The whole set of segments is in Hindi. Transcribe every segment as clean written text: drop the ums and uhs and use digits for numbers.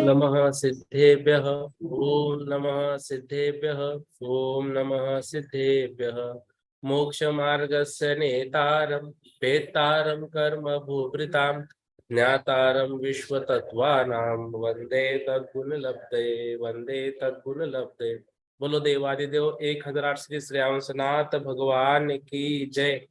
नमः सिद्धेभ्यः ओम नमः सिद्धेभ्यः ओम नमः सिद्धेभ्यः मोक्ष मार्गस्य नेतारं वेत्तारं कर्म भूभृतां ज्ञातारं विश्वतत्त्वानां वंदे तद्गुण लब्धे। बोलो देवादिदेव 1008 श्री श्रेयांसनाथ भगवान की जय।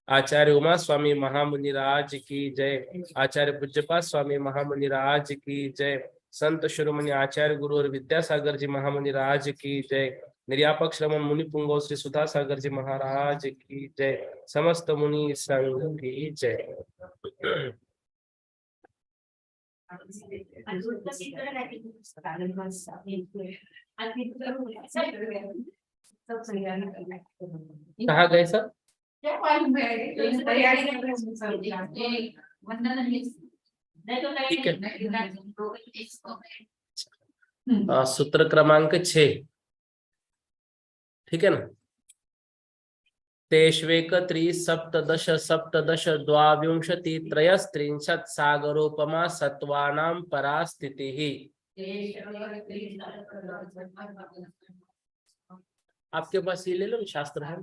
आचार्य उमा स्वामी महामुनिराज की जय। आचार्य पूज्यपाद स्वामी महामुनिराज की जय। संत शिरोमणि आचार्य गुरु और विद्यासागर जी महामुनि राज की जय। निर्यापक श्रमण मुनि पुंगव श्री सुधा सागर जी महाराज की जय। समस्त मुनि संघ की जय। कहाँ गए सब? ठीक है। सूत्र क्रमांक 6, ठीक है ना। तेष्वेक त्रिसप्तदश सप्तदश द्वाविंशति त्रयस्त्रिंशत् सागरोपमा सत्वानां परा स्थितिः। आपके पास ये ले लो, शास्त्र है।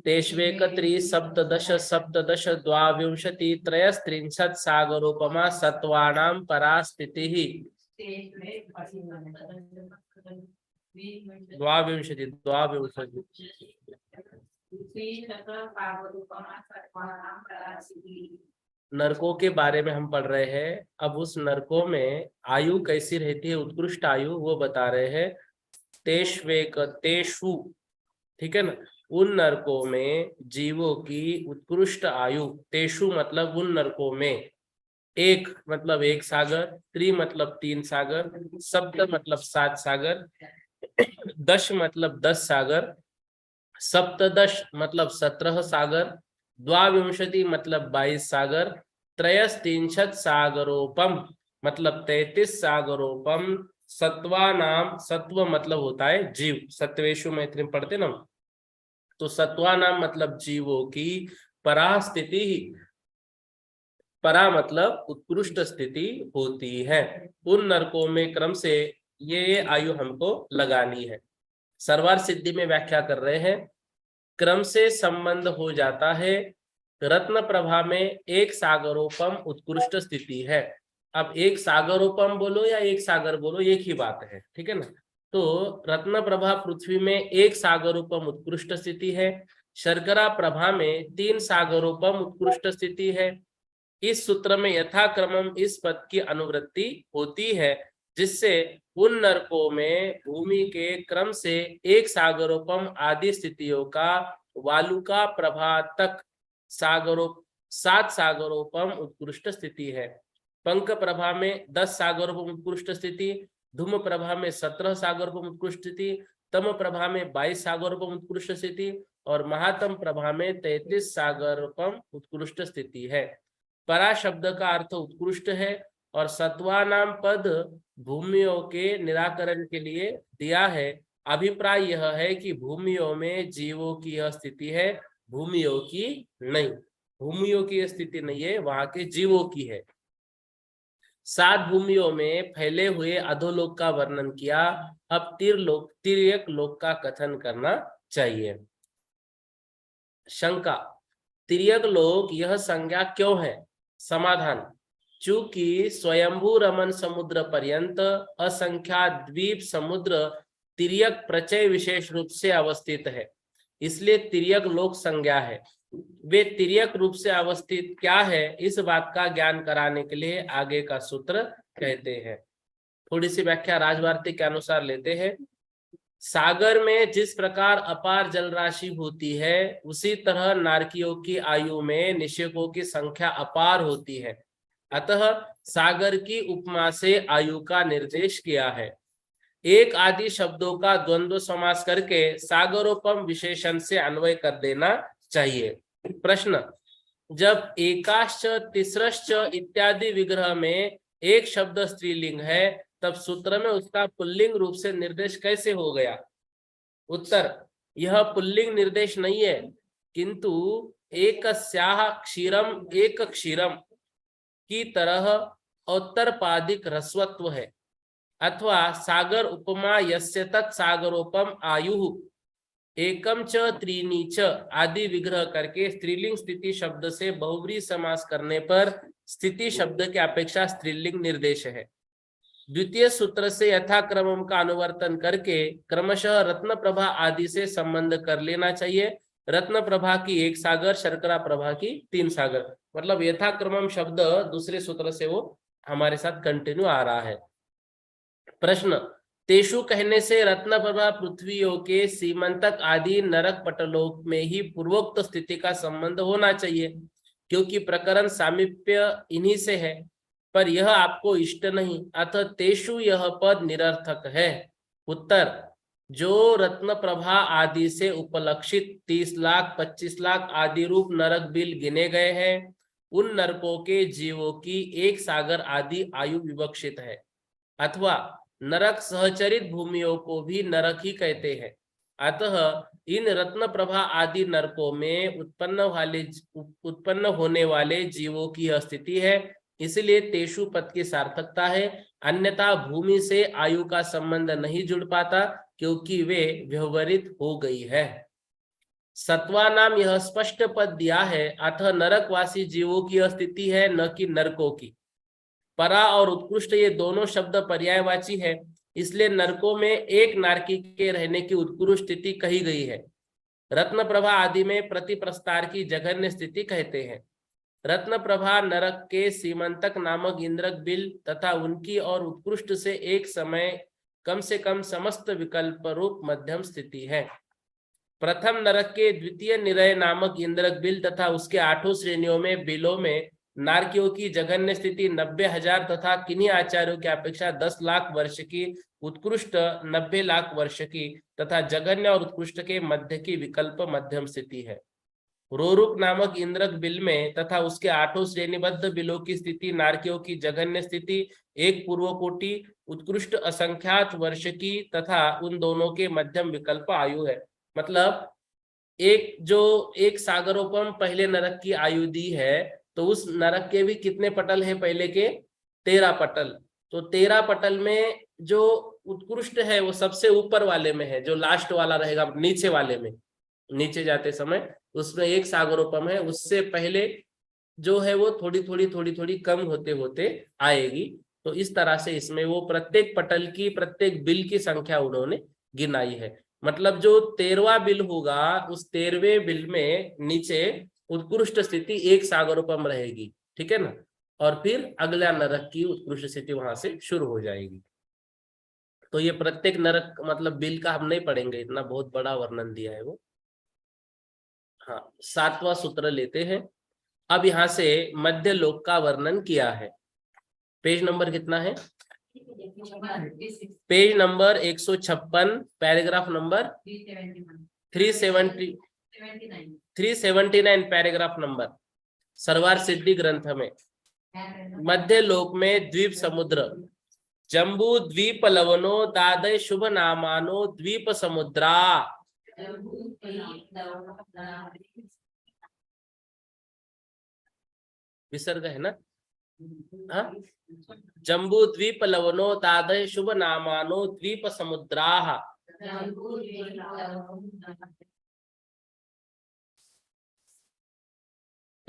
तेष्वेक त्रिसप्तदश सप्तदश द्वाविंशति त्रयस्त्रिंशत् सागरोपमा सत्वानां परा स्थितिः। द्वाविंशति नरकों के बारे में हम पढ़ रहे हैं। अब उस नरकों में आयु कैसी रहती है, उत्कृष्ट आयु, वो बता रहे हैं। तेष्वेक तेषु, ठीक है ना, उन नरकों में जीवों की उत्कृष्ट आयु। तेषु मतलब उन नरकों में। एक मतलब एक सागर, त्रि मतलब 3 सागर, सप्त मतलब 7 सागर, दश मतलब 10 सागर, सप्तदश मतलब 17 सागर, द्वाविंशति मतलब 22 सागर, त्रयस्त्रिंशत् सागरोपम मतलब 33 सागरोपम सत्वा नाम, सत्व मतलब होता है जीव, सत्वेशु मैत्री में पढ़ते ना। तो सत्वा नाम मतलब जीवों की परा स्थिति, परा मतलब उत्कृष्ट स्थिति होती है। उन नरकों में क्रम से ये आयु हमको लगानी है। सर्वार सिद्धि में व्याख्या कर रहे हैं। क्रम से संबंध हो जाता है। रत्न प्रभा में एक सागरोपम उत्कृष्ट स्थिति है। अब एक सागरोपम बोलो या एक सागर बोलो, एक ही बात है, ठीक है ना। तो रत्न प्रभा पृथ्वी में एक सागरोपम उत्कृष्ट स्थिति है। शर्करा प्रभा में 3 सागरोपम उत्कृष्ट स्थिति है। इस सूत्र में यथाक्रमम इस पद की अनुवृत्ति होती है, जिससे उन नरकों में भूमि के क्रम से एक सागरोपम आदि स्थितियों का वालुका प्रभा तक 7 सागरोपम उत्कृष्ट स्थिति है। पंक प्रभा में 10 सागरोपम उत्कृष्ट स्थिति, धूम प्रभा में 17 सागरोपम उत्कृष्ट स्थिति, तम प्रभा में 22 सागरोपम उत्कृष्ट स्थिति और महातम प्रभा में 33 सागरोपम उत्कृष्ट स्थिति है। परा शब्द का अर्थ उत्कृष्ट है और सत्वा नाम पद भूमियों के निराकरण के लिए दिया है। अभिप्राय यह है कि भूमियों में जीवों की यह स्थिति है, भूमियों की नहीं। भूमियों की स्थिति नहीं है, वहां के जीवों की है। 7 भूमियों में फैले हुए अधोलोक का वर्णन किया। अब तिर्यक लोक का कथन करना चाहिए। शंका, तिर्यक लोक यह संज्ञा क्यों है? समाधान, चूंकि स्वयंभू रमन समुद्र पर्यंत असंख्या द्वीप समुद्र तिर्यक प्रचय विशेष रूप से अवस्थित है, इसलिए तिर्यक लोक संज्ञा है। वे तिर्यक रूप से अवस्थित क्या है, इस बात का ज्ञान कराने के लिए आगे का सूत्र कहते हैं। थोड़ी सी व्याख्या राजवार्तिक के अनुसार लेते हैं। सागर में जिस प्रकार अपार जल राशि होती है, उसी तरह नारकियों की आयु में निषेकों की संख्या अपार होती है। अतः सागर की उपमा से आयु का निर्देश किया है। एक आदि शब्दों का द्वंद्व समास करके सागरोपम विशेषण से अन्वय कर देना चाहिए। प्रश्न, जब एकाश्च तिसरश्च इत्यादि विग्रह में एक शब्द स्त्रीलिंग है, तब सूत्र में उसका पुल्लिंग रूप से निर्देश कैसे हो गया? उत्तर, यह पुल्लिंग निर्देश नहीं है, किंतु एकस्याः क्षीरम एक क्षीरम की तरह औत्तरपादिक ह्रस्वत्व है। अथवा सागर उपमा यस्य तत् सागरोपम आयु एकम च त्रीणी च आदि विग्रह करके स्त्रीलिंग स्थिति शब्द से बहुव्रीहि समास करने पर स्थिति शब्द की अपेक्षा स्त्रीलिंग निर्देश है। द्वितीय सूत्र से यथाक्रम का अनुवर्तन करके क्रमशः रत्न प्रभा आदि से संबंध कर लेना चाहिए। रत्न प्रभा की 1 सागर, शर्करा प्रभा की 3 सागर, मतलब यथाक्रम शब्द दूसरे सूत्र से वो हमारे साथ कंटिन्यू आ रहा है। प्रश्न, तेषु कहने से रत्न प्रभा पृथ्वियों के सीमंतक आदि नरक पटलोक में ही पूर्वोक्त स्थिति का संबंध होना चाहिए, क्योंकि प्रकरण सामीप्य इन्हीं से है, पर यह आपको इष्ट नहीं, अतः तेषु यह पद निरर्थक है। उत्तर, जो रत्न प्रभा आदि से उपलक्षित 30 लाख 25 लाख आदि रूप नरक बिल गिने गए हैं, उन नरकों के जीवों की 1 सागर आदि आयु विवक्षित है। अथवा नरक सहचरित भूमियों को भी नरक ही कहते हैं। अतः इन रत्न प्रभा आदि नरकों में उत्पन्न होने वाले जीवों की यह स्थिति है, इसलिए तेषु पद की सार्थकता है। अन्यथा भूमि से आयु का संबंध नहीं जुड़ पाता, क्योंकि वे व्यवहारित हो गई है। सत्वा नाम यह स्पष्ट पद दिया है, अतः नरकवासी जीवों की यह स्थिति है, न कि नरकों की। परा और उत्कृष्ट ये दोनों शब्द पर्यायवाची है, इसलिए नरकों में एक नारकी के रहने की उत्कृष्ट स्थिति कही गई है। रत्न प्रभा आदि में प्रति प्रस्तार की जघन्य स्थिति कहते हैं। रत्न प्रभा नरक के सीमंतक नामक इंद्रक बिल तथा उनकी और उत्कृष्ट से एक समय कम से कम समस्त विकल्प रूप मध्यम स्थिति है। प्रथम नरक के द्वितीय निरय नामक इंद्रक बिल तथा उसके 8 श्रेणियों में बिलों में नारकियों की जघन्य स्थिति 90,000 तथा किन्हीं आचार्यों की अपेक्षा 10 लाख वर्ष की, उत्कृष्ट 90 लाख वर्ष की तथा जघन्य और उत्कृष्ट के मध्य की विकल्प मध्यम स्थिति है। रोरुक नामक इंद्रक बिल में तथा उसके 8 श्रेणीबद्ध बिलों की स्थिति नारकियों की जघन्य स्थिति 1 पूर्व कोटि उत्कृष्ट असंख्यात वर्ष की तथा उन दोनों के मध्यम विकल्प आयु है। मतलब एक सागरोपम पहले नरक की आयु दी है, तो उस नरक के भी कितने पटल हैं? पहले के 13 पटल। तो 13 पटल में जो उत्कृष्ट है वो सबसे ऊपर वाले में है, जो लास्ट वाला रहेगा नीचे वाले में, नीचे जाते समय उसमें 1 सागरोपम है, उससे पहले जो है वो थोड़ी कम होते होते आएगी। तो इस तरह से इसमें वो प्रत्येक पटल की, प्रत्येक बिल की संख्या उन्होंने गिनाई है। मतलब जो 13वां बिल होगा, उस 13वें बिल में नीचे उत्कृष्ट स्थिति 1 सागरोपम रहेगी, ठीक है ना, और फिर अगला नरक की उत्कृष्ट स्थिति वहां से शुरू हो जाएगी। तो ये प्रत्येक नरक मतलब बिल का हम नहीं पढ़ेंगे, इतना बहुत बड़ा वर्णन दिया है वो। हाँ, 7वां सूत्र लेते हैं। अब यहाँ से मध्य लोक का वर्णन किया है। पेज नंबर कितना है? Page number 156, paragraph number 379, paragraph number, सरवार सिद्धि ग्रंथ में। मध्य लोक में द्वीप समुद्र, जम्बू द्वीप लवनो दादय शुभ नामानो द्वीप समुद्रा। विसर्ग है ना? हाँ, जम्बू द्वीप लवनो दादय शुभ नामानो द्वीप समुद्रा।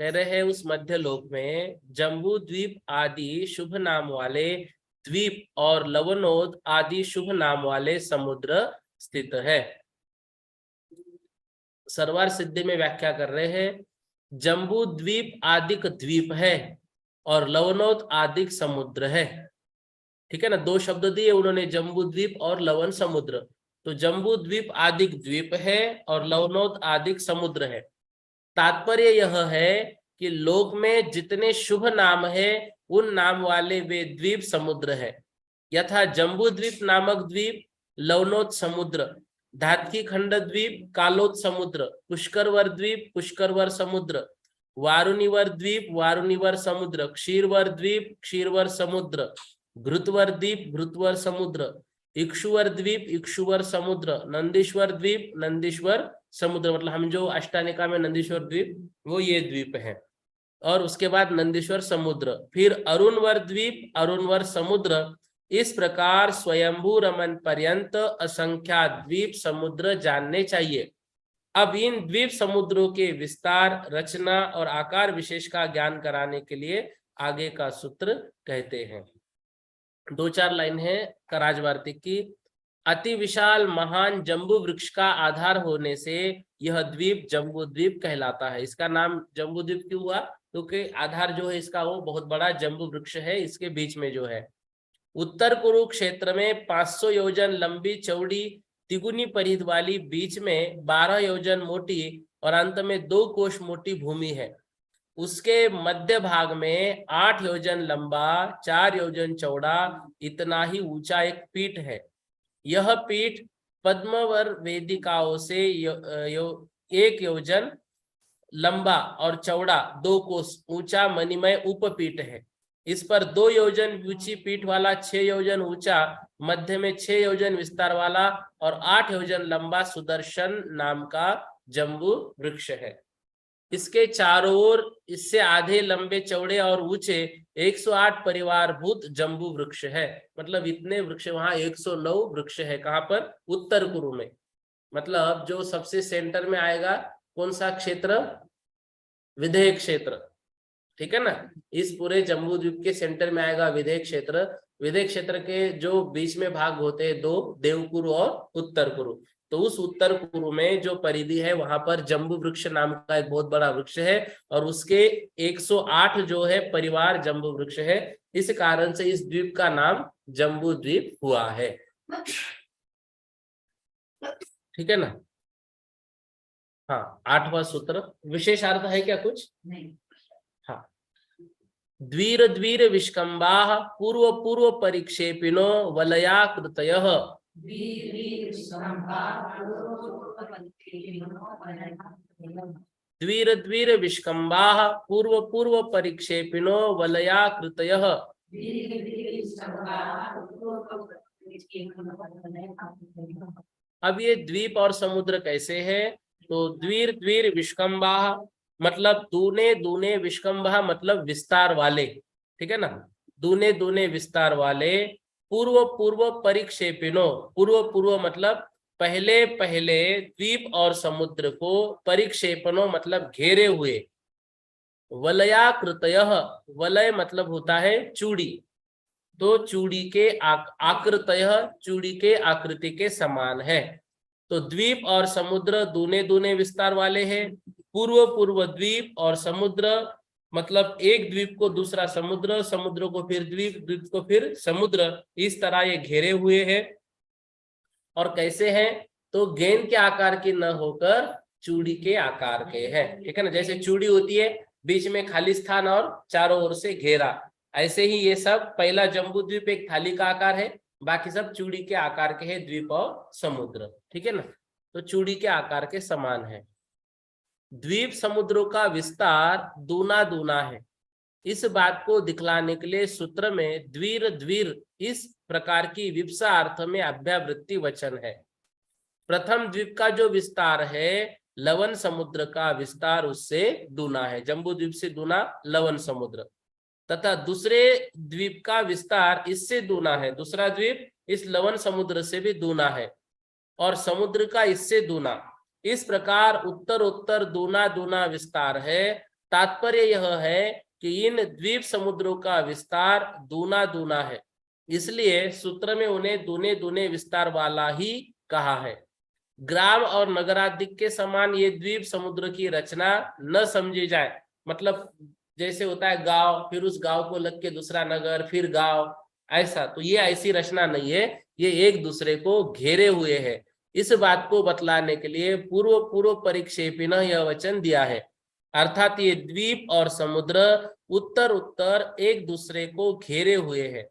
कह रहे हैं उस मध्य लोक में जम्बू द्वीप आदि शुभ नाम वाले द्वीप और लवनोद आदि शुभ नाम वाले समुद्र स्थित है। सरवार सिद्धि में व्याख्या कर रहे हैं, जम्बू द्वीप आदिक द्वीप है और लवनोद आदिक समुद्र है। ठीक है ना, 2 शब्द दिए उन्होंने, जम्बू द्वीप और लवन समुद्र। तो जम्बू द्वीप आदिक द्वीप है और लवनोद आदिक समुद्र है। तात्पर्य यह है कि लोक में जितने शुभ नाम है उन नाम वाले वे द्वीप समुद्र है। यथा जम्बू द्वीप नामक द्वीप लवनोद समुद्र, धातकी खंड द्वीप कालोद समुद्र, पुष्करवर द्वीप पुष्करवर समुद्र, वारुनिवर द्वीप वारुनिवर समुद्र, क्षीरवर द्वीप क्षीरवर समुद्र, घृतवर द्वीप घृतवर समुद्र, इक्षुवर द्वीप इक्षुवर समुद्र, नंदीश्वर द्वीप नंदीश्वर समुद्र। मतलब हम जो अष्टानिका में नंदीश्वर द्वीप वो ये द्वीप है। और उसके बाद नंदीश्वर समुद्र, फिर अरुणवर द्वीप अरुणवर समुद्र। इस प्रकार स्वयंभू रमन पर्यंत असंख्यात द्वीप समुद्र जानने चाहिए। अब इन द्वीप समुद्रों के विस्तार, रचना और आकार विशेष का ज्ञान कराने के लिए आगे का सूत्र कहते हैं। 2-4 लाइन है कराज वार्तिक की। अति विशाल महान जम्बू वृक्ष का आधार होने से यह द्वीप जम्बू द्वीप कहलाता है। इसका नाम जम्बू द्वीप क्यों हुआ? क्योंकि आधार जो है इसका वो बहुत बड़ा जम्बू वृक्ष है, इसके बीच में जो है। उत्तर कुरुक्षेत्र में 500 योजन लंबी चौड़ी तिगुनी परिध वाली, बीच में 12 योजन मोटी और अंत में 2 कोश मोटी भूमि है। उसके मध्य भाग में 8 योजन लंबा 4 योजन चौड़ा इतना ही ऊंचा एक पीठ है। यह पीठ पद्मवर वेदिकाओं से 1 योजन लंबा और चौड़ा 2 कोस ऊंचा मणिमय उपपीठ है। इस पर 2 योजन ऊंची पीठ वाला 6 योजन ऊंचा, मध्य में 6 योजन विस्तार वाला और 8 योजन लंबा सुदर्शन नाम का जम्बू वृक्ष है। इसके चारों ओर इससे आधे लंबे चौड़े और ऊंचे 108 परिवारभूत जम्बू वृक्ष है। मतलब इतने वृक्ष वहां 109 वृक्ष है। कहां पर? उत्तर कुरु में। मतलब जो सबसे सेंटर में आएगा कौन सा क्षेत्र? विधेय क्षेत्र, ठीक है ना। इस पूरे जम्बू द्वीप के सेंटर में आएगा विधेय क्षेत्र। विधेय क्षेत्र के जो बीच में भाग होते हैं 2, देवकुरु और उत्तर कुरु। तो उस उत्तर कुरु में जो परिधि है वहां पर जम्बू वृक्ष नाम का एक बहुत बड़ा वृक्ष है और उसके 108 जो है परिवार जम्बू वृक्ष है। इस कारण से इस द्वीप का नाम जम्बू द्वीप हुआ है। ठीक है ना। हाँ, 8वां सूत्र विशेषार्थ है क्या कुछ? नहीं। हाँ, द्वीर द्वीर विष्कम्बाः पूर्व पूर्व परिक्षेपिनो वलयाकृतयः। द्वीर द्वीर विष्कम्बाः पूर्व पूर्व परिक्षेपिनो वलयाकृतयः। अब ये द्वीप और समुद्र कैसे है? तो द्वीर द्वीर विष्कम्बाः मतलब दूने दूने, विष्कम्भा मतलब विस्तार वाले, ठीक है ना। दूने दूने विस्तार वाले, पूर्व पूर्व परिक्षेपिनो, पूर्व पूर्व मतलब पहले पहले द्वीप और समुद्र को, परिक्षेपनो मतलब घेरे हुए, वलयाकृतयः, वलय मतलब होता है चूड़ी, तो चूड़ी के आकृतयः चूड़ी के आकृति के समान है। तो द्वीप और समुद्र दूने दूने विस्तार वाले हैं। पूर्व पूर्व द्वीप और समुद्र मतलब एक द्वीप को दूसरा समुद्र, समुद्र को फिर द्वीप, द्वीप को फिर समुद्र, इस तरह ये घेरे हुए हैं। और कैसे हैं? तो गेंद के आकार के न होकर चूड़ी के आकार के हैं, ठीक है ना। जैसे चूड़ी होती है, बीच में खाली स्थान और चारों ओर से घेरा, ऐसे ही ये सब पहला जम्बू द्वीप एक थाली का आकार है, बाकी सब चूड़ी के आकार के हैं, द्वीप और समुद्र, ठीक है ना। तो चूड़ी के आकार के समान है। द्वीप समुद्रों का विस्तार दूना दूना है। इस बात को दिखलाने के लिए सूत्र में द्वीर द्वीर इस प्रकार की विप्सा अर्थ में अभ्यावृत्ति वचन है। प्रथम द्वीप का जो विस्तार है लवन समुद्र का विस्तार उससे दूना है, जम्बू द्वीप से दूना लवन समुद्र, तथा दूसरे द्वीप का विस्तार इससे दूना है, दूसरा द्वीप इस लवन समुद्र से भी दूना है और समुद्र का इससे दूना। इस प्रकार उत्तर उत्तर दूना दूना विस्तार है। तात्पर्य यह है कि इन द्वीप समुद्रों का विस्तार दूना दूना है, इसलिए सूत्र में उन्हें दूने दूने विस्तार वाला ही कहा है। ग्राम और नगराधिक के समान ये द्वीप समुद्र की रचना न समझी जाए। मतलब जैसे होता है गांव, फिर उस गांव को लग के दूसरा नगर, फिर गांव, ऐसा तो ये ऐसी रचना नहीं है। ये एक दूसरे को घेरे हुए है इस बात को बतलाने के लिए पूर्व पूर्व परिक्षेपिन यह वचन दिया है, अर्थात ये द्वीप और समुद्र उत्तर उत्तर एक दूसरे को घेरे हुए हैं।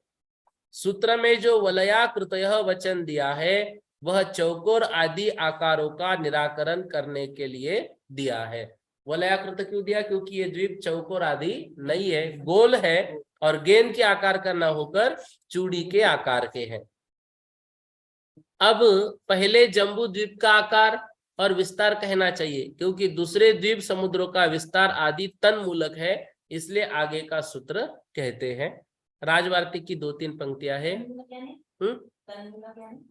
सूत्र में जो वलयाकृत यह वचन दिया है वह चौकोर आदि आकारों का निराकरण करने के लिए दिया है। वलयाकृत क्यों दिया? क्योंकि ये द्वीप चौकोर आदि नहीं है, गोल है और गेंद के आकार का न होकर चूड़ी के आकार के हैं। अब पहले जम्बू द्वीप का आकार और विस्तार कहना चाहिए, क्योंकि दूसरे द्वीप समुद्रों का विस्तार आदि तन्मूलक है, इसलिए आगे का सूत्र कहते हैं। राजवार्तिक की 2-3 पंक्तियां हैं।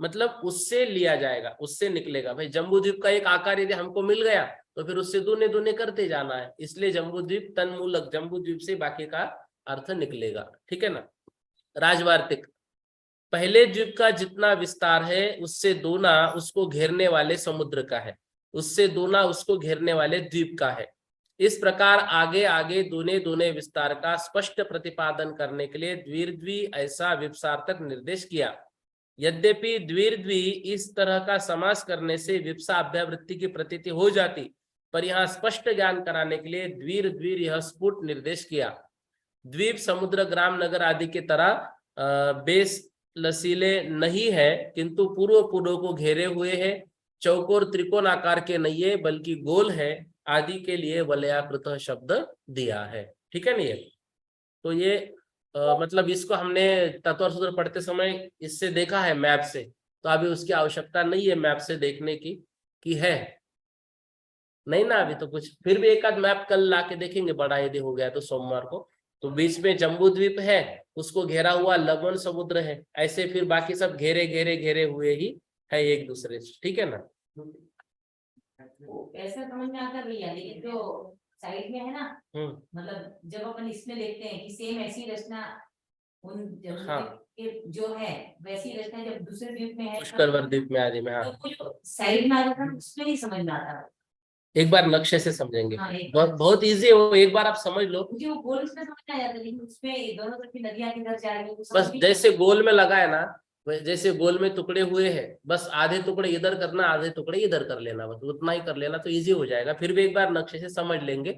मतलब उससे लिया जाएगा, उससे निकलेगा। भाई जम्बू द्वीप का एक आकार यदि हमको मिल गया तो फिर उससे दूने दूने करते जाना है, इसलिए जम्बू द्वीप तन्मूलक, जम्बू द्वीप से बाकी का अर्थ निकलेगा। ठीक है ना। राजवार्तिक, पहले द्वीप का जितना विस्तार है उससे दोना उसको घेरने वाले समुद्र का है, उससे दोना उसको घेरने वाले द्वीप का है। इस प्रकार आगे आगे दूने दूने विस्तार का स्पष्ट प्रतिपादन करने के लिए द्विर्द्वी ऐसा विप्सार्थक निर्देश किया। यद्यपि द्विर्द्वी इस तरह का समास करने से विप्सा अभ्यावृत्ति की प्रतीति हो जाती, पर यहाँ स्पष्ट ज्ञान कराने के लिए द्विर्द्वीर यह स्फुट निर्देश किया। द्वीप समुद्र ग्राम नगर आदि की तरह बेस लसीले नहीं है, किंतु पूर्व पूर्व को घेरे हुए हैं, चौकोर त्रिकोण आकार के नहीं है बल्कि गोल है, आदि के लिए वलयाकृत शब्द दिया है। ठीक है ना। ये तो ये मतलब इसको हमने तत्व सूत्र पढ़ते समय इससे देखा है मैप से, तो अभी उसकी आवश्यकता नहीं है मैप से देखने की है नहीं ना अभी तो कुछ। फिर भी एक आध मैप कल ला के देखेंगे, बड़ा यदि हो गया तो सोमवार को। तो बीच में जम्बू द्वीप है, उसको घेरा हुआ लवण समुद्र है, ऐसे फिर बाकी सब घेरे घेरे घेरे हुए ही है एक दूसरे से। ठीक है ना। ऐसा समझ में आता भैया, लेकिन जो साइड में है ना, मतलब जब अपन इसमें देखते हैं कि सेम ऐसी रचना उन जो है वैसी रचना जब दूसरे द्वीप में है, पुष्कर द्वीप में आदि में, हाँ, तो साइड में आ जाता है, उसमें नहीं समझ में आता। एक बार नक्शे से समझेंगे। बहुत इजी है वो, एक बार आप समझ लो। मुझे वो गोल उसमें समझ में आ जाता है, लेकिन उसमें दोनों तरफ की नदियां किधर जा रही है बस जैसे गोल में लगा है ना, जैसे गोल में टुकड़े हुए हैं, बस आधे टुकड़े इधर करना, आधे टुकड़े इधर कर लेना, बस उतना ही कर लेना तो इजी हो जाएगा। फिर भी एक बार नक्शे से समझ लेंगे,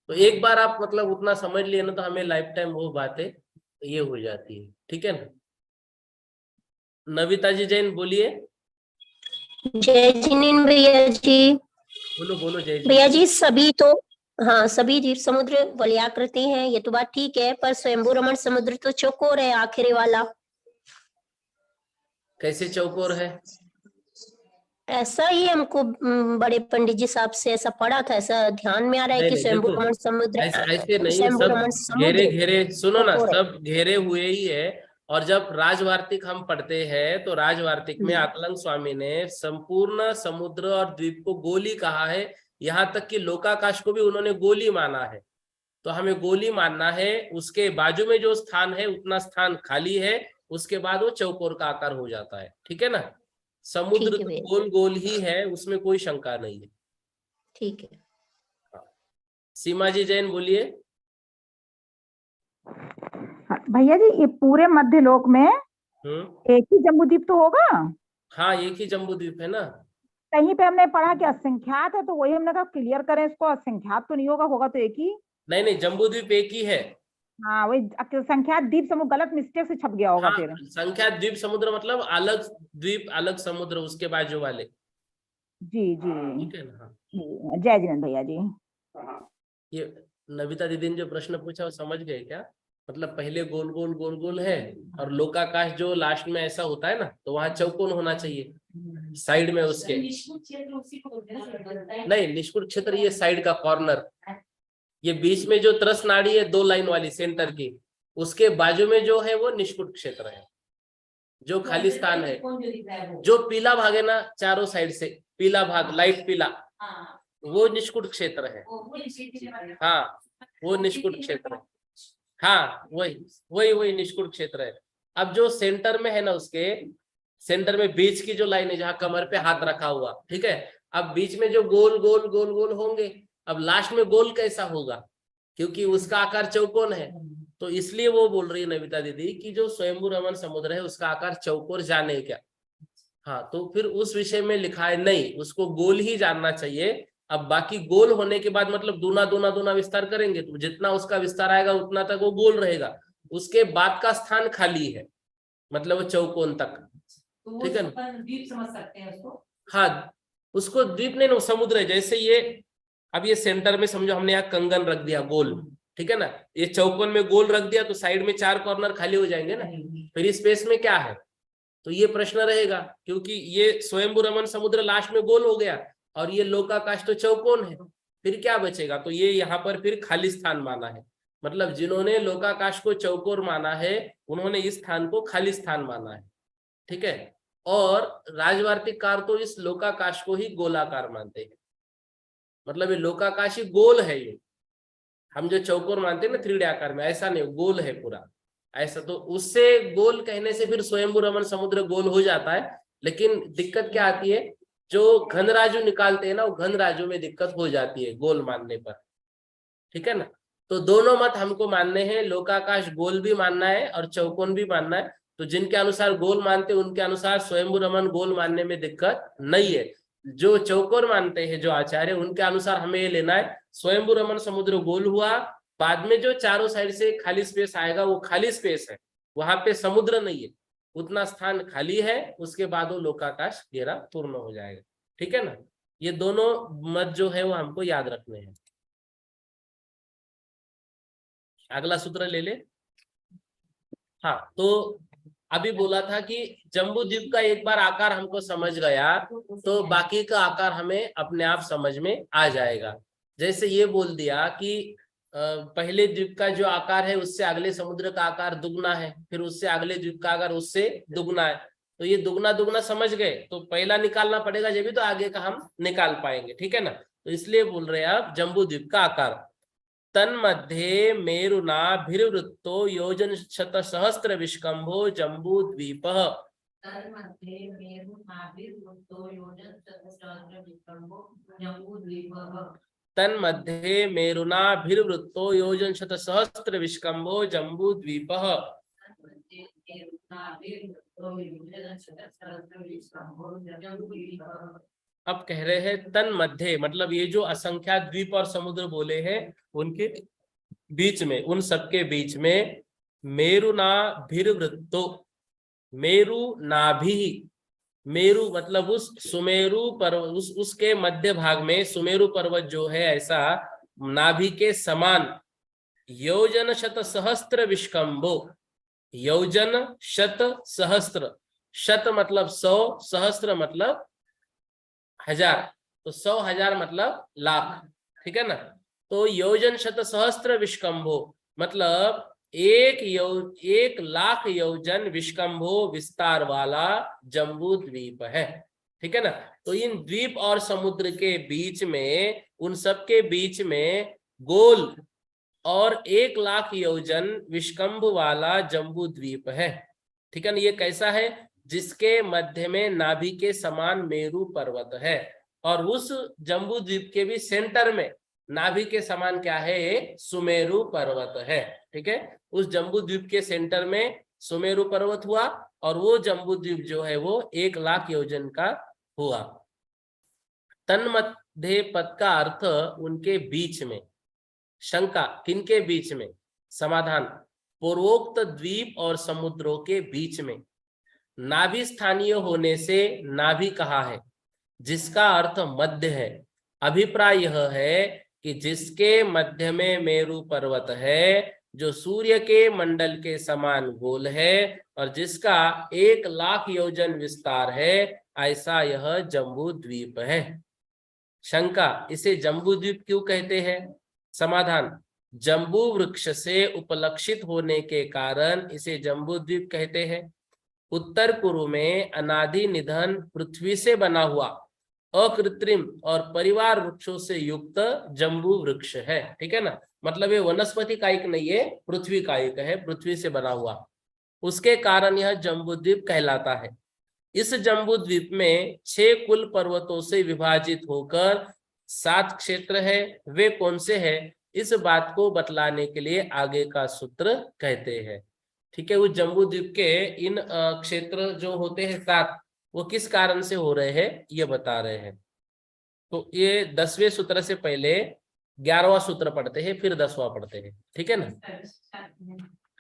तो एक बार आप मतलब उतना समझ लिए ना तो हमें लाइफ टाइम वो बातें ये हो जाती है। ठीक है ना। नविता जी जैन बोलिए। जय जिनेन्द्र भैया जी। बोलो बोलो जय भैया जी। सभी तो हाँ, सभी द्वीप समुद्र वलयाकृति हैं, ये तो बात ठीक है, पर स्वयंभू रमण समुद्र तो चौकोर है, आखिरी वाला। कैसे चौकोर है? ऐसा ही हमको बड़े पंडित जी साहब से ऐसा पढ़ा था, ऐसा ध्यान में आ रहा है कि स्वयंभू रमण समुद्र, ऐसे नहीं, स्वयंभू रमण सब घेरे घेरे, सुनो ना, चौकोर है। सब घेरे हुए ही है। और जब राजवार्तिक हम पढ़ते हैं तो राजवार्तिक में आकलन स्वामी ने संपूर्ण समुद्र और द्वीप को गोली कहा है, यहाँ तक कि लोकाकाश को भी उन्होंने गोली माना है। तो हमें गोली मानना है, उसके बाजू में जो स्थान है उतना स्थान खाली है, उसके बाद वो चौकोर का आकार हो जाता है। ठीक है ना। समुद्र तो गोल गोल ही है, उसमें कोई शंका नहीं है। ठीक है। सीमा जी जैन बोलिए। भैया जी, ये पूरे मध्य लोक में एक ही जम्बूद्वीप तो होगा? हाँ, एक ही जम्बूद्वीप है ना। कहीं पे हमने पढ़ा कि असंख्यात है, तो वही हमने कहा क्लियर करें इसको, असंख्यात तो नहीं होगा, होगा तो एक ही। नहीं, जम्बूद्वीप एक ही है। हाँ, वही संख्यात द्वीप समुद्र गलत मिस्टेक से छप गया होगा। हाँ, फिर संख्यात द्वीप समुद्र मतलब अलग द्वीप अलग समुद्र उसके बाजू वाले। जी जी, ठीक है ना। जय जिनेन्द्र भैया जी। ये नविता दीदी ने जो प्रश्न पूछा वो समझ गए क्या? मतलब पहले गोल गोल गोल गोल है और लोकाकाश जो लास्ट में ऐसा होता है ना, तो वहां चौकोन होना चाहिए साइड में उसके। नहीं, निष्कुट क्षेत्र ये साइड का कॉर्नर, ये बीच में जो त्रस नाड़ी है 2 लाइन वाली सेंटर की, उसके बाजू में जो है वो निष्कुट क्षेत्र है, जो खाली स्थान है। जो पीला भाग है ना चारों साइड से, पीला भाग लाइट पीला, वो निष्कुट क्षेत्र है। हाँ, वो निष्कुट क्षेत्र है। हाँ, वही निष्कुट क्षेत्र है। अब जो सेंटर में है ना, उसके सेंटर में बीच की जो लाइन है जहां कमर पे हाथ रखा हुआ, ठीक है। अब बीच में जो गोल गोल गोल गोल होंगे, अब लास्ट में गोल कैसा होगा, क्योंकि उसका आकार चौकोन है, तो इसलिए वो बोल रही है नविता दीदी कि जो स्वयंभू रमण समुद्र है उसका आकार चौकोर जाने क्या। हाँ, तो फिर उस विषय में लिखा है नहीं, उसको गोल ही जानना चाहिए। अब बाकी गोल होने के बाद मतलब दूना दूना दूना विस्तार करेंगे तो जितना उसका विस्तार आएगा उतना तक वो गोल रहेगा, उसके बाद का स्थान खाली है, मतलब वो चौकोन तक। तो ठीक है ना? द्वीप समझ सकते हैं उसको। हाँ, उसको द्वीप नहीं, समुद्र है। जैसे ये अब ये सेंटर में समझो हमने यहाँ कंगन रख दिया गोल, ठीक है ना, ये चौकोन में गोल रख दिया तो साइड में 4 कॉर्नर खाली हो जाएंगे ना, फिर इस स्पेस में क्या है, तो ये प्रश्न रहेगा। क्योंकि ये स्वयंभू रमन समुद्र लास्ट में गोल हो गया और ये लोकाकाश तो चौकोन है, फिर क्या बचेगा, तो ये यहाँ पर फिर खाली स्थान माना है। मतलब जिन्होंने लोकाकाश को चौकोर माना है उन्होंने इस स्थान को खाली स्थान माना है। ठीक है, और राजवार्तिककार तो इस लोकाकाश को ही गोलाकार मानते हैं, मतलब ये लोकाकाश ही गोल है। ये हम जो चौकोर मानते हैं ना 3D आकार में, ऐसा नहीं, गोल है पूरा ऐसा। तो उससे गोल कहने से फिर स्वयंभू रमन समुद्र गोल हो जाता है। लेकिन दिक्कत क्या आती है, जो घन राजू निकालते हैं ना, वो घन राजू में दिक्कत हो जाती है गोल मानने पर। ठीक है ना, तो दोनों मत हमको मानने हैं, लोकाकाश गोल भी मानना है और चौकोन भी मानना है। तो जिनके अनुसार गोल मानते हैं उनके अनुसार स्वयंभू रमन गोल मानने में दिक्कत नहीं है। जो चौकोर मानते हैं जो आचार्य, उनके अनुसार हमें ये लेना है स्वयंभू रमन समुद्र गोल हुआ, बाद में जो चारों साइड से खाली स्पेस आएगा वो खाली स्पेस है, वहां पे समुद्र नहीं है, उतना स्थान खाली है, उसके बाद वो लोकाकाश घेरा पूर्ण हो जाएगा। ठीक है ना, ये दोनों मत जो है वो हमको याद रखने हैं। अगला सूत्र ले ले। हाँ, तो अभी बोला था कि जम्बू द्वीप का एक बार आकार हमको समझ गया तो बाकी का आकार हमें अपने आप समझ में आ जाएगा। जैसे ये बोल दिया कि पहले द्वीप का जो आकार है उससे अगले समुद्र का आकार दुगना है, फिर उससे अगले द्वीप का आकार उससे दुगना है। तो ये दुगना दुगना समझ गए, तो पहला निकालना पड़ेगा जब भी तो आगे का हम निकाल पाएंगे। ठीक है ना, तो इसलिए बोल रहे हैं आप जम्बू द्वीप का आकार। तन्मध्ये मेरुनाभिर्वृत्तो योजन शतसहस्र विष्कंभो जम्बू द्वीप। तन्मध्ये मेरुनाभिर्वृत्तो योजन शतसहस्र विष्कंभो जम्बू द्वीप। अब कह रहे हैं तन मध्य, मतलब ये जो असंख्यात द्वीप और समुद्र बोले हैं उनके बीच में, उन सबके बीच में मेरुनाभिर्वृत्तो, मेरु नाभि, मेरु मतलब उस सुमेरु पर्वत, उसके मध्य भाग में सुमेरु पर्वत जो है ऐसा नाभि के समान, योजन शत सहस्त्र विष्कंभो, योजन शत सहस्त्र, शत मतलब 100, सहस्त्र मतलब 1000, तो 100,000 मतलब लाख। ठीक है ना, तो योजन शत सहस्त्र विष्कंभो मतलब 1 लाख योजन विष्कंभो विस्तार वाला जम्बू द्वीप है। ठीक है ना, तो इन द्वीप और समुद्र के बीच में, उन सब के बीच में गोल और 1 लाख योजन विष्कंभ वाला जम्बू द्वीप है। ठीक है ना, ये कैसा है, जिसके मध्य में नाभि के समान मेरु पर्वत है, और उस जम्बू द्वीप के भी सेंटर में नाभि के समान क्या है, एक सुमेरु पर्वत है। ठीक है, उस जम्बू द्वीप के सेंटर में सुमेरु पर्वत हुआ और वो जम्बू द्वीप जो है वो 1 लाख योजन का हुआ। तन्मध्ये पद का अर्थ उनके बीच में, शंका किनके बीच में, समाधान पूर्वोक्त द्वीप और समुद्रों के बीच में। नाभि स्थानीय होने से नाभि कहा है, जिसका अर्थ मध्य है। अभिप्राय यह है कि जिसके मध्य में मेरु पर्वत है, जो सूर्य के मंडल के समान गोल है और जिसका 1 लाख योजन विस्तार है, ऐसा यह जम्बू द्वीप है। शंका, इसे जम्बू द्वीप क्यों कहते हैं? समाधान, जम्बू वृक्ष से उपलक्षित होने के कारण इसे जम्बू द्वीप कहते हैं। उत्तर पूर्व में अनादि निधन पृथ्वी से बना हुआ अकृत्रिम और परिवार वृक्षों से युक्त जम्बू वृक्ष है। ठीक है ना, मतलब ये वनस्पति कायिक नहीं है, पृथ्वी कायिक है, पृथ्वी से बना हुआ, उसके कारण यह जम्बू द्वीप कहलाता है। इस जम्बू द्वीप में 6 कुल पर्वतों से विभाजित होकर 7 क्षेत्र है। वे कौन से हैं, इस बात को बतलाने के लिए आगे का सूत्र कहते हैं। ठीक है, उस जम्बू द्वीप के इन क्षेत्र जो होते हैं 7, वो किस कारण से हो रहे हैं ये बता रहे हैं। तो ये 10वें सूत्र से पहले 11वां सूत्र पढ़ते हैं, फिर 10वां पढ़ते हैं, ठीक है ना?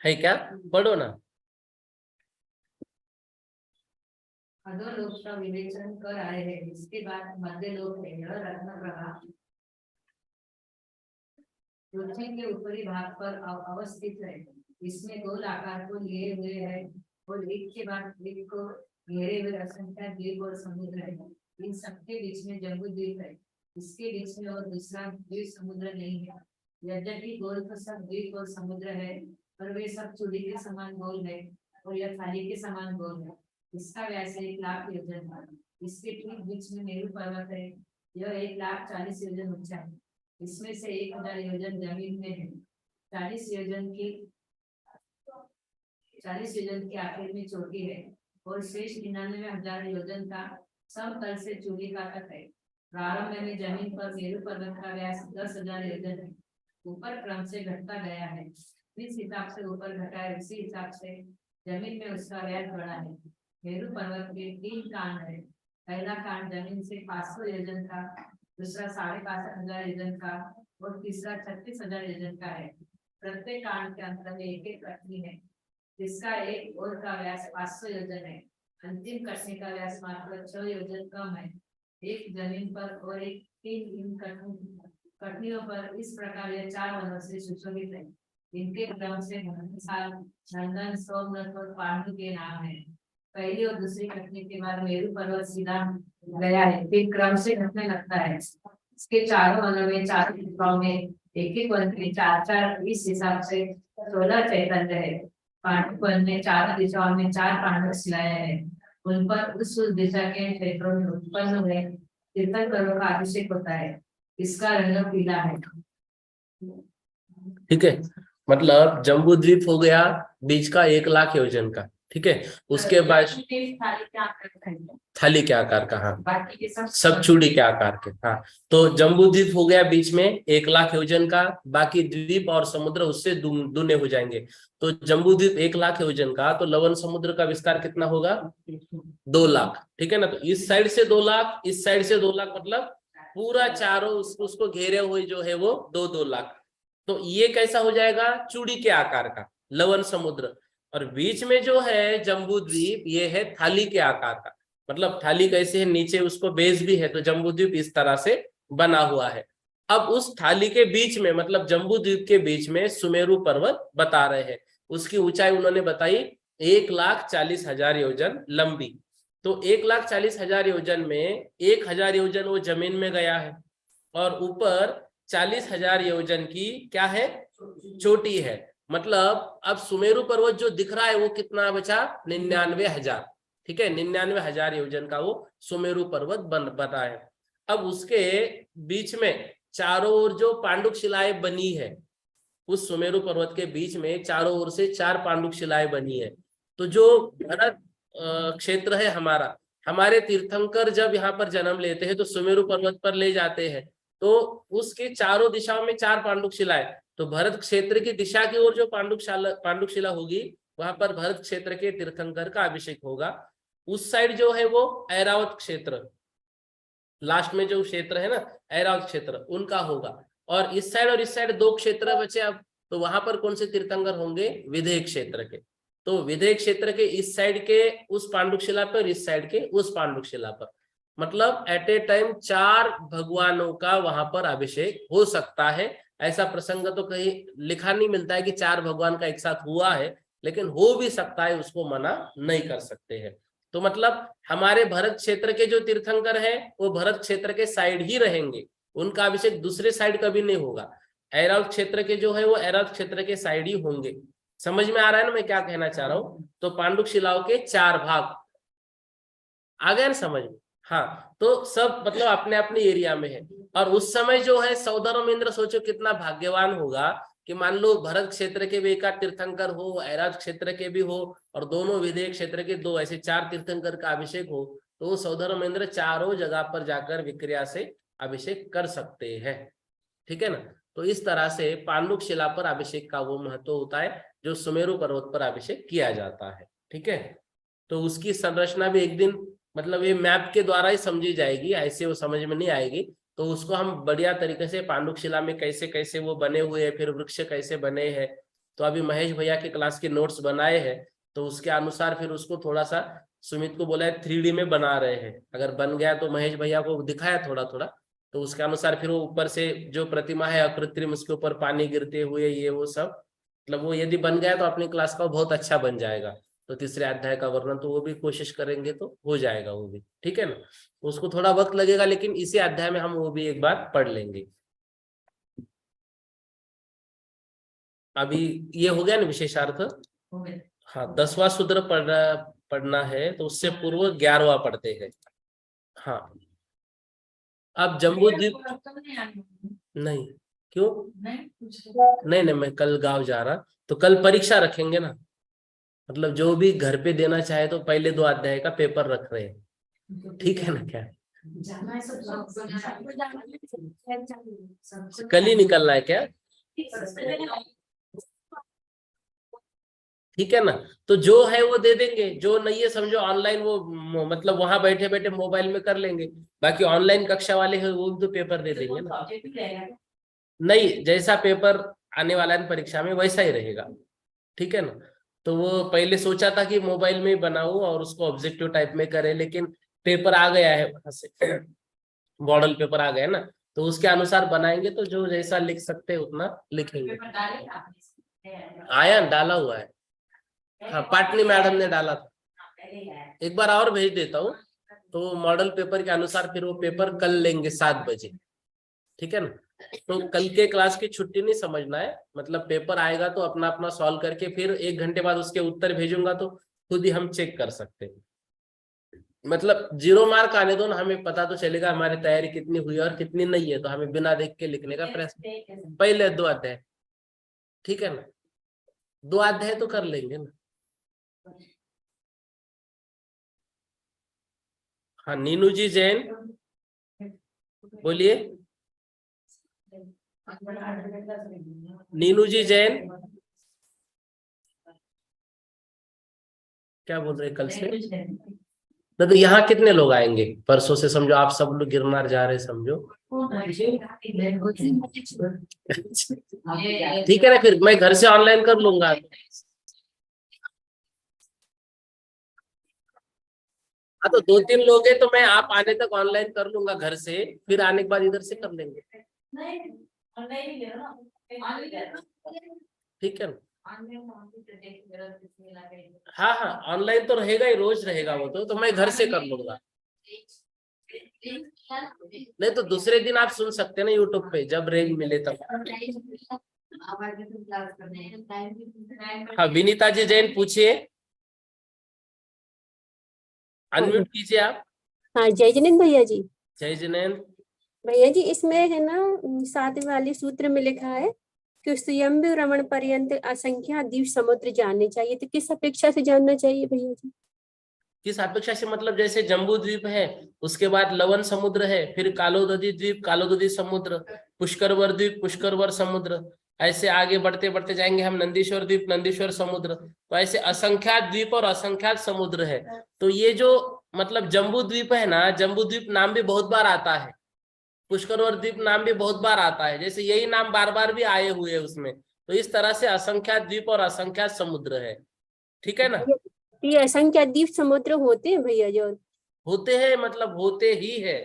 है क्या? पढ़ो ना। अधोलोक का विवेचन कर आए हैं, इसके बाद मध्य लोक है। यह रत्न प्रभा पृथ्वी के ऊपरी भाग पर अवस्थित है। इसमें गोल आकार को लिए हुए है और एक के बाद एक को घेरे हुए असंख्य द्वीप और समुद्र है। इन सबके बीच में जम्बू द्वीप है। इसके बीच में और दूसरा द्वीप समुद्र नहीं है। यद्यपि गोल तो सब द्वीप और समुद्र है, पर वे सब चूड़ी के समान गोल है और यह थाली के समान गोल है। इसका व्यास 1 लाख योजन है। इसके ठीक बीच में मेरू पर्वत है। यह 1,40,000 योजन ऊंचा है। इसमें से 1,000 योजन जमीन में है। 40 योजन के आखिर में चोटी है और शेष 99,000 योजन का समतल से चूड़ी का तट है। प्रारंभ में जमीन पर मेरू पर्वत का व्यास 10,000 योजन है। ऊपर क्रम से घटता गया है। जिस हिसाब से ऊपर घटा है उसी हिसाब से जमीन में उसका व्यास बढ़ा है। मेरू पर्वत के 3 कांड है। पहला कांड जमीन से 500 योजन का, दूसरा 65,000 योजन का और तीसरा 36,000 योजन का है। प्रत्येक कांड के अंत में एक कटनी है, जिसका एक ओर का व्यास 500 योजन है। अंतिम कटनी का व्यास मात्र 6 योजन कम है। एक जमीन पर और एक 3 इन कटनियों पर इस प्रकार ये 4 वनों से सुशोभित है। इनके क्रम से नंदन, सोमनाथ और पांडु के नाम है। पहली और दूसरी कटनी के बाद मेरू पर्वत सीधा गया है, फिर क्रम से घटने लगता है। इसके चारों वनों में 4 दिशाओं में एक वन में 4-4, इस हिसाब से 16 चैतन्य है। पांडु वन में 4 दिशाओं में 4 पांडव शिलाएं हैं। उन पर उस दिशा के क्षेत्रों में उत्पन्न हुए तीर्थंकरों का अभिषेक होता है। इसका रंग पीला है। ठीक है, मतलब जम्बू द्वीप हो गया बीच का 1 लाख योजन का, ठीक है। उसके बाद थाली के आकार का, हाँ, बाकी के सब चूड़ी के आकार के, हाँ। तो जम्बू द्वीप हो गया बीच में 1 लाख योजन का, बाकी द्वीप और समुद्र उससे दूने हो जाएंगे। तो जम्बू द्वीप 1 लाख योजन का, तो लवन समुद्र का विस्तार कितना होगा? 2 लाख, ठीक है ना। तो इस साइड से 2 लाख, इस साइड से 2 लाख, मतलब पूरा चारों उसको घेरे हुए जो है वो 2-2 लाख। तो ये कैसा हो जाएगा? चूड़ी के आकार का लवन समुद्र। और बीच में जो है जम्बू द्वीप, ये है थाली के आकार का। मतलब थाली कैसे है, नीचे उसको बेस भी है, तो जम्बू द्वीप इस तरह से बना हुआ है। अब उस थाली के बीच में, मतलब जम्बू द्वीप के बीच में सुमेरु पर्वत बता रहे हैं। उसकी ऊंचाई उन्होंने बताई 1,40,000 योजन लंबी। तो 1,40,000 योजन में 1,000 योजन वो जमीन में गया है और ऊपर 40,000 योजन की क्या है? चोटी है। मतलब अब सुमेरु पर्वत जो दिख रहा है वो कितना बचा? 99,000, ठीक है। 99,000 योजन का वो सुमेरु पर्वत बना है। अब उसके बीच में चारों ओर जो पांडुक शिलाएं बनी है, उस सुमेरु पर्वत के बीच में चारों ओर से 4 पांडुक शिलाएं बनी है। तो जो भरत क्षेत्र है हमारा, हमारे तीर्थंकर जब यहाँ पर जन्म लेते हैं तो सुमेरु पर्वत पर ले जाते हैं, तो उसके चारों दिशाओं में 4 पांडुक शिलाएं। तो भरत क्षेत्र की दिशा की ओर जो पांडुक शिला होगी, वहां पर भरत क्षेत्र के तीर्थंकर का अभिषेक होगा। उस साइड जो है वो ऐरावत क्षेत्र, लास्ट में जो क्षेत्र है ना ऐरावत क्षेत्र, उनका होगा। और इस साइड 2 क्षेत्र बचे अब, तो वहां पर कौन से तीर्थंकर होंगे? विदेह क्षेत्र के। तो विदेह क्षेत्र के इस साइड के उस पांडुक शिला पर, इस साइड के उस पांडुक शिला पर, मतलब एट ए टाइम 4 भगवानों का वहां पर अभिषेक हो सकता है। ऐसा प्रसंग तो कहीं लिखा नहीं मिलता है कि 4 भगवान का एक साथ हुआ है, लेकिन हो भी सकता है, उसको मना नहीं कर सकते हैं। तो मतलब हमारे भरत क्षेत्र के जो तीर्थंकर हैं वो भरत क्षेत्र के साइड ही रहेंगे, उनका अभिषेक दूसरे साइड कभी नहीं होगा। ऐरावत क्षेत्र के जो है वो ऐरावत क्षेत्र के साइड ही होंगे। समझ में आ रहा है ना मैं क्या कहना चाह रहा हूँ? तो पांडुक शिलाओं के 4 भाग आ गए ना समझ में? हाँ, तो सब मतलब अपने अपने एरिया में है। और उस समय जो है सौधर्म इंद्र, सोचो कितना भाग्यवान होगा कि मान लो भरत क्षेत्र के भी एक तीर्थंकर हो, ऐरावत क्षेत्र के भी हो, और दोनों विदेह क्षेत्र के 2 ऐसे 4 तीर्थंकर का अभिषेक हो, तो वो सौधर्म इंद्र चारों जगह पर जाकर विक्रिया से अभिषेक कर सकते हैं, ठीक है ना। तो इस तरह से पांडुक शिला पर अभिषेक का वो महत्व होता है जो सुमेरु पर्वत पर अभिषेक किया जाता है, ठीक है। तो उसकी संरचना भी एक दिन मतलब ये मैप के द्वारा ही समझी जाएगी, ऐसे वो समझ में नहीं आएगी। तो उसको हम बढ़िया तरीके से पांडुक शिला में कैसे कैसे वो बने हुए हैं, फिर वृक्ष कैसे बने हैं, तो अभी महेश भैया के क्लास के नोट्स बनाए हैं, तो उसके अनुसार फिर उसको थोड़ा सा सुमित को बोला है 3D में बना रहे हैं। अगर बन गया तो महेश भैया को दिखाया थोड़ा थोड़ा, तो उसके अनुसार फिर वो ऊपर से जो प्रतिमा है अकृत्रिम, उसके ऊपर पानी गिरते हुए ये वो सब, मतलब वो यदि बन गया तो अपनी क्लास का बहुत अच्छा बन जाएगा। तो तीसरे अध्याय का वर्णन तो वो भी कोशिश करेंगे तो हो जाएगा वो भी, ठीक है ना। उसको थोड़ा वक्त लगेगा, लेकिन इसी अध्याय में हम वो भी एक बार पढ़ लेंगे। अभी ये हो गया ना विशेषार्थ। हाँ, 10वां सूत्र पढ़ना है, तो उससे पूर्व 11वां पढ़ते हैं। हाँ, अब जम्बू द्वीप नहीं, क्यों नहीं नहीं, मैं कल गांव जा रहा, तो कल परीक्षा रखेंगे ना, मतलब जो भी घर पे देना चाहे तो पहले 2 अध्याय का पेपर रख रहे हैं, ठीक है ना। क्या कल ही निकलना है क्या? ठीक है ना, तो जो है वो दे देंगे, जो नहीं है समझो ऑनलाइन वो मतलब वहां बैठे बैठे मोबाइल में कर लेंगे। बाकी ऑनलाइन कक्षा वाले हैं वो भी तो पेपर दे देंगे ना। नहीं, जैसा पेपर आने वाला है परीक्षा में वैसा ही रहेगा, ठीक है ना। तो वो पहले सोचा था कि मोबाइल में ही बनाऊं और उसको ऑब्जेक्टिव टाइप में करे, लेकिन पेपर आ गया है वहां से मॉडल पेपर आ गया ना, तो उसके अनुसार बनाएंगे, तो जो जैसा लिख सकते हैं उतना लिखेंगे। आया, डाला हुआ है। हाँ, पाटनी मैडम ने डाला था, एक बार और भेज देता हूँ। तो मॉडल पेपर के अनुसार फिर वो पेपर कल लेंगे 7 बजे, ठीक है ना। तो कल के क्लास की छुट्टी नहीं समझना है, मतलब पेपर आएगा तो अपना अपना सॉल्व करके फिर 1 घंटे बाद उसके उत्तर भेजूंगा, तो खुद ही हम चेक कर सकते हैं। मतलब 0 मार्क आने दो ना, हमें पता तो चलेगा हमारी तैयारी कितनी हुई और कितनी नहीं है, तो हमें बिना देख के लिखने का प्रयास। पहले 2 अध्याय, ठीक है ना, 2 अध्याय तो कर लेंगे ना। हाँ, नीनू जी जैन बोलिए। नीनू जी जैन क्या बोल रहे कल से? नहीं तो यहाँ कितने लोग आएंगे परसों से, समझो आप सब लोग गिरनार जा रहे समझो। ठीक है ना, फिर मैं घर से ऑनलाइन कर लूंगा। हाँ, तो 2-3 लोग हैं तो मैं आप आने तक ऑनलाइन कर लूंगा घर से, फिर आने के बाद इधर से कर लेंगे, ठीक है ना। हाँ हाँ, ऑनलाइन तो रहेगा ही, रोज रहेगा वो तो मैं घर से कर लूंगा। नहीं तो दूसरे दिन आप सुन सकते हैं ना यूट्यूब पे, जब रेंज मिले तब। हाँ, विनीता जी जैन पूछिए, अनम्यूट कीजिए आप। हाँ, जय जिनेन्द्र भैया जी। जय जिनेन्द्र भैया जी, इसमें है ना 7वें वाले सूत्र में लिखा है कि स्वयंभू रमण पर्यंत असंख्या द्वीप समुद्र जानने चाहिए, तो किस अपेक्षा से जानना चाहिए भैया जी? किस अपेक्षा से, मतलब जैसे जम्बू द्वीप है, उसके बाद लवन समुद्र है, फिर कालोदधी द्वीप, कालोदधी समुद्र, पुष्करवर द्वीप, पुष्करवर समुद्र, ऐसे आगे बढ़ते बढ़ते जाएंगे हम नंदीश्वर द्वीप, नंदीश्वर समुद्र, तो ऐसे असंख्यात द्वीप और असंख्यात समुद्र है। तो ये जो मतलब जम्बू द्वीप है ना, जम्बू द्वीप नाम भी बहुत बार आता है, पुष्करवर द्वीप नाम भी बहुत बार आता है, जैसे यही नाम बार बार भी आए हुए हैं उसमें। तो इस तरह से असंख्यात द्वीप और असंख्यात समुद्र है, ठीक है ना। ये असंख्या द्वीप समुद्र होते हैं भैया जी? और होते हैं, मतलब होते ही है।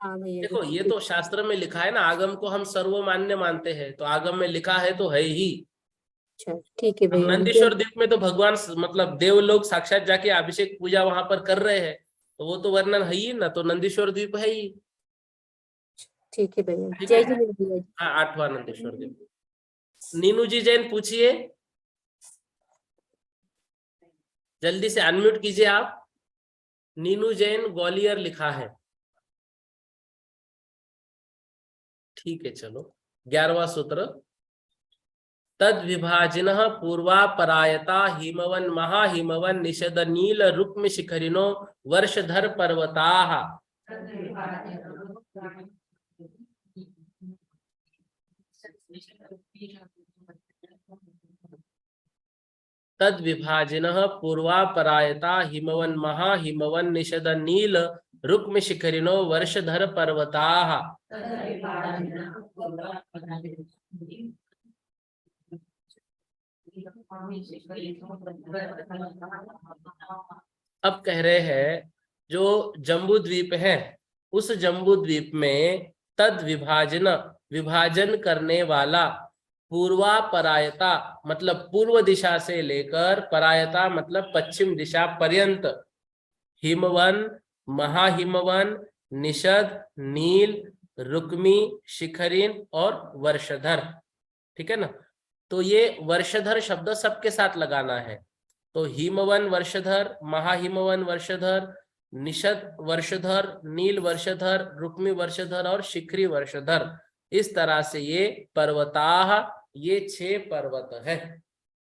हाँ भैया देखो जी। ये तो शास्त्र में लिखा है ना, आगम को हम सर्वमान्य मानते हैं, तो आगम में लिखा है तो है ही। अच्छा, ठीक है अब भैया जी। नंदीश्वर द्वीप में तो भगवान मतलब देव लोग साक्षात जाके अभिषेक पूजा वहां पर कर रहे हैं, तो वो तो वर्णन है ही ना, तो नंदीश्वर द्वीप है ही। ठीक है भैया, ठीक जय है, जिनेन्द्र भैया जी। हाँ, 8वां नंदीश्वर द्वीप। नीनू जी जैन पूछिए, जल्दी से अनम्यूट कीजिए आप। नीनू जैन ग्वालियर लिखा है, ठीक है चलो। 11वां सूत्र, तद विभाजिन पूर्वापरायता हिमवन महाहिमवन निषद नील रुक्म शिखरिनो वर्षधर पर्वताः। तद विभाजिनः पूर्वापरायता हिमवन महा हिमवन निषद नील रुक्म शिखरिणो वर्षधर पर्वताः। अब कह रहे हैं जो जम्बू द्वीप है, उस जम्बू द्वीप में तद विभाजन करने वाला पूर्वापरायता मतलब पूर्व दिशा से लेकर परायता मतलब पश्चिम दिशा पर्यंत हिमवन, महाहिमवन, निषद, नील, रुक्मी, शिखरिन और वर्षधर। ठीक है ना। तो ये वर्षधर शब्द सबके साथ लगाना है। तो हिमवन वर्षधर, महाहिमवन वर्षधर, निषद वर्षधर, नील वर्षधर, रुक्मी वर्षधर और शिखरी वर्षधर, इस तरह से ये पर्वताः, ये 6 पर्वत है।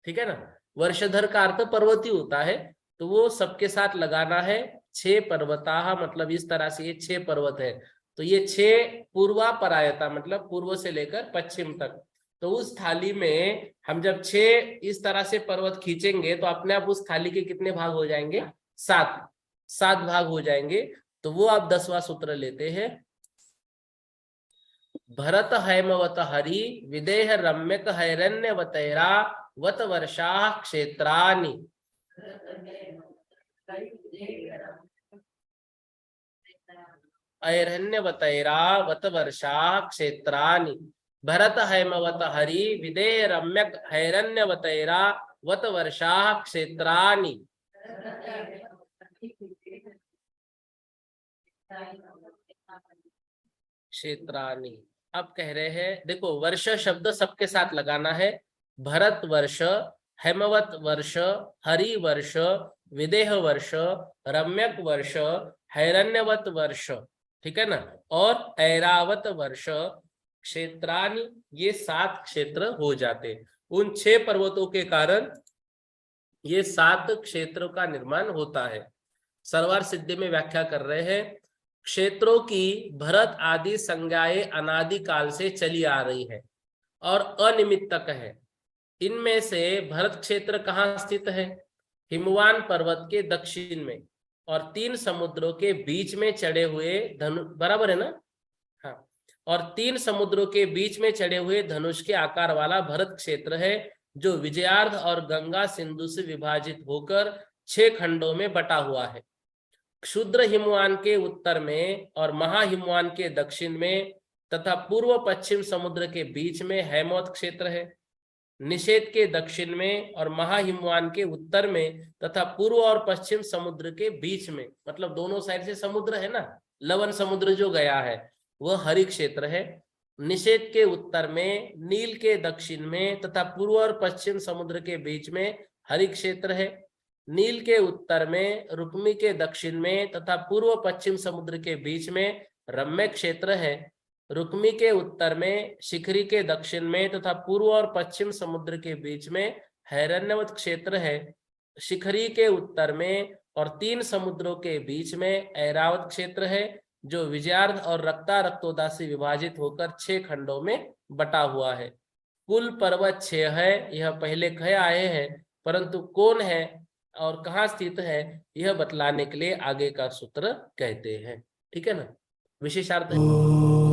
ठीक है ना। वर्षधर का अर्थ पर्वत ही होता है, तो वो सबके साथ लगाना है। 6 पर्वताः मतलब इस तरह से ये 6 पर्वत है। तो ये 6 पूर्वापरायता मतलब पूर्व से लेकर पश्चिम तक। तो उस थाली में हम जब 6 इस तरह से पर्वत खींचेंगे तो अपने आप उस थाली के कितने भाग हो जाएंगे? 7 भाग हो जाएंगे। तो वो आप 10वां सूत्र लेते हैं। भरत हैमवत हरि विदेह रम्यक हैरण्यवतैरा वत वर्षा क्षेत्राणि। ऐरण्यवतैरा वत वर्षा क्षेत्राणि। भरत हैमवत हरि विदेह रम्यक हैरण्यवतैरा वत वर्षा क्षेत्राणि। क्षेत्राणि। अब कह रहे हैं देखो, वर्ष शब्द सबके साथ लगाना है। भरत वर्ष, हेमवत वर्ष, हरि वर्ष, विदेह वर्ष, रम्यक वर्ष, हैरण्यवत वर्ष, ठीक है ना, और ऐरावत वर्ष, क्षेत्राणि, ये 7 क्षेत्र हो जाते। उन 6 पर्वतों के कारण ये 7 क्षेत्रों का निर्माण होता है। सर्वार सिद्धि में व्याख्या कर रहे हैं, क्षेत्रों की भरत आदि संज्ञाएं अनादि काल से चली आ रही है और अनिमित्तक है। इनमें से भरत क्षेत्र कहाँ स्थित है? हिमवान पर्वत के दक्षिण में और 3 समुद्रों के बीच में चढ़े हुए धनुष, बराबर है ना? हाँ, और 3 समुद्रों के बीच में चढ़े हुए धनुष के आकार वाला भरत क्षेत्र है, जो विजयार्ध और गंगा सिंधु से विभाजित होकर 6 खंडों में बटा हुआ है। क्षुद्र हिमवान के उत्तर में और महाहिमवान के दक्षिण में तथा पूर्व पश्चिम समुद्र के बीच में हैमवत क्षेत्र है। निषेध के दक्षिण में और महाहिमवान के उत्तर में तथा पूर्व और पश्चिम समुद्र के बीच में, मतलब दोनों साइड से समुद्र है ना, लवन समुद्र जो गया है वह हरि क्षेत्र है। निषेध के उत्तर में, नील के दक्षिण में तथा पूर्व और पश्चिम समुद्र के बीच में हरि क्षेत्र है। नील के उत्तर में, रुक्मी के दक्षिण में तथा पूर्व पश्चिम समुद्र के बीच में रम्य क्षेत्र है। रुक्मी के उत्तर में, शिखरी के दक्षिण में तथा पूर्व और पश्चिम समुद्र के बीच में हैरण्यवत क्षेत्र है। शिखरी के उत्तर में और 3 समुद्रों के बीच में ऐरावत क्षेत्र है, जो विजयार्ध और रक्ता रक्तोदा से विभाजित होकर 6 खंडों में बटा हुआ है। कुल पर्वत 6 है, यह पहले कहे आए हैं, परंतु कौन है और कहाँ स्थित है यह बतलाने के लिए आगे का सूत्र कहते हैं। ठीक है ना, विशेषार्थ है।